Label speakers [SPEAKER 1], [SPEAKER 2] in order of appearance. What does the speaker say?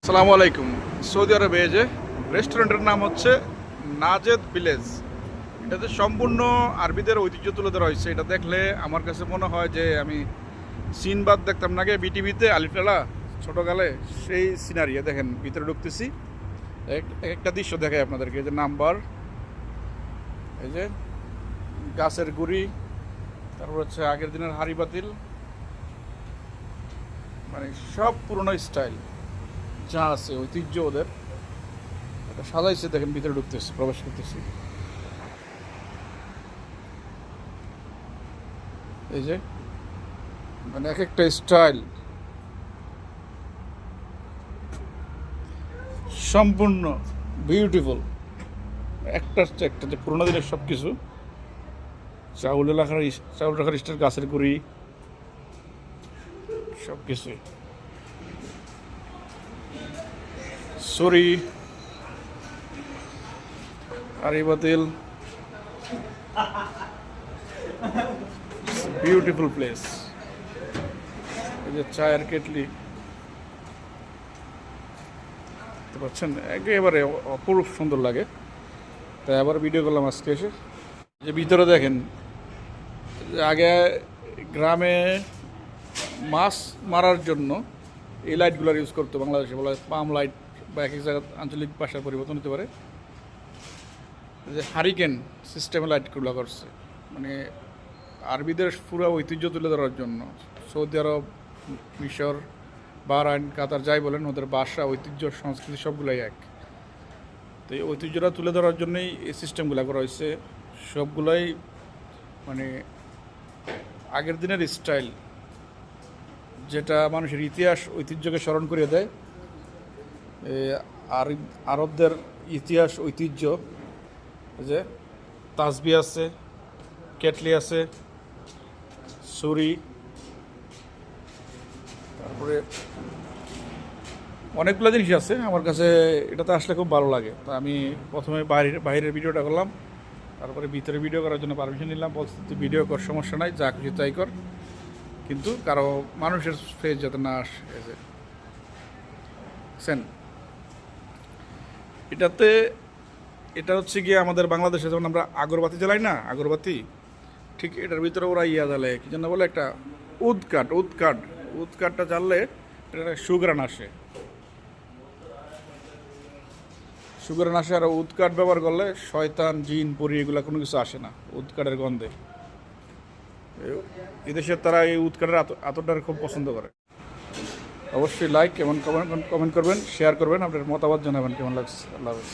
[SPEAKER 1] আসসালামু আলাইকুম। সৌদি আরবে এই যে রেস্টুরেন্টের নাম হচ্ছে নাজেদ ভিলেজ। এটাতে সম্পূর্ণ আরবিদের ঐতিহ্য তুলে ধরা হয়েছে। এটা দেখলে আমার কাছে মনে হয় যে আমি সিনবাদ দেখতাম না আগে বিটিভিতে আলিফলালা ছোটোকালে, সেই সিনারি। দেখেন ভিতরে ঢুকতেছি, একটা দৃশ্য দেখায় আপনাদেরকে। এই যে নাম্বার, এই যে গাছের গুড়ি, তারপর হচ্ছে আগের দিনের হাঁড়ি পাতিল, মানে সব পুরনো স্টাইল যা আছে ঐতিহ্য ওদের, এটা সাজাইছে। দেখেন ভিতরে ঢুকতেছি, প্রবেশ করতেছি, এই যে মানে এক একটা স্টাইল সম্পূর্ণ বিউটিফুল। একটার চেয়ে একটা, যে পুরোনো দিনের সব কিছু, চাউল রাখার স্টাইল, গাছের গুঁড়ি, সব কিছুই, ছড়ি, হাঁড়ি পাতিল, বিউটিফুল প্লেস। এই যে চায়ের কেটলি দেখতে পাচ্ছেন, একেবারে অপরূপ সুন্দর লাগে। তাই আবার ভিডিও করলাম আজকে এসে। যে ভিতরে দেখেন, আগে গ্রামে মাছ মারার জন্য এই লাইটগুলোর ইউজ করতো, বাংলাদেশে বলা হয় পাম লাইট, বা এক এক জায়গায় আঞ্চলিক ভাষার পরিবর্তন হতে পারে। যে হারিকেন সিস্টেমে লাইটগুলো করছে, মানে আরবিদের পুরো ঐতিহ্য তুলে ধরার জন্য। সৌদি আরব, মিশর, বাহরাইন, কাতার, যাই বলেন, ওদের ভাষা, ঐতিহ্য, সংস্কৃতি সবগুলাই এক। তো এই ঐতিহ্যটা তুলে ধরার জন্যই এই সিস্টেমগুলো করা হয়েছে। সবগুলাই মানে আগের দিনের স্টাইল, যেটা মানুষের ইতিহাস, ঐতিহ্যকে স্মরণ করিয়ে দেয়। আর আরবদের ইতিহাস, ঐতিহ্য, যে তাসবি আছে, কেটলি আছে, ছুরি, তারপরে অনেকগুলো জিনিস আছে। আমার কাছে এটাতে আসলে খুব ভালো লাগে। তো আমি প্রথমে বাইরের ভিডিওটা করলাম, তারপরে ভিতরে ভিডিও করার জন্য পারমিশন নিলাম। বলছি তুই ভিডিও কর, সমস্যা নাই, যা খুশি তাই কর, কিন্তু কারো মানুষের ফেস যাতে না আসে। বুঝছেন, এটাতে এটা হচ্ছে গিয়ে আমাদের বাংলাদেশে যেমন আমরা আগরবাতি জ্বালাই না, আগরবাতি, ঠিক এটার ভিতরে ওরা জ্বালে, কি জন্য বলে, একটা উদকাঠটা জ্বাললে এটা সুগ্রান আসে, আর উদকাঠ ব্যবহার করলে শয়তান, জিন, পরি, এগুলো কোনো কিছু আসে না উদকাঠের গন্ধে। এদেশের তারা এই উদকাঠের আতরটার খুব পছন্দ করে। অবশ্যই লাইক এবং কমেন্ট করবেন, শেয়ার করবেন, আপনার মতামত জানাবেন কেমন লাগছে। আল্লাহ হাফেজ।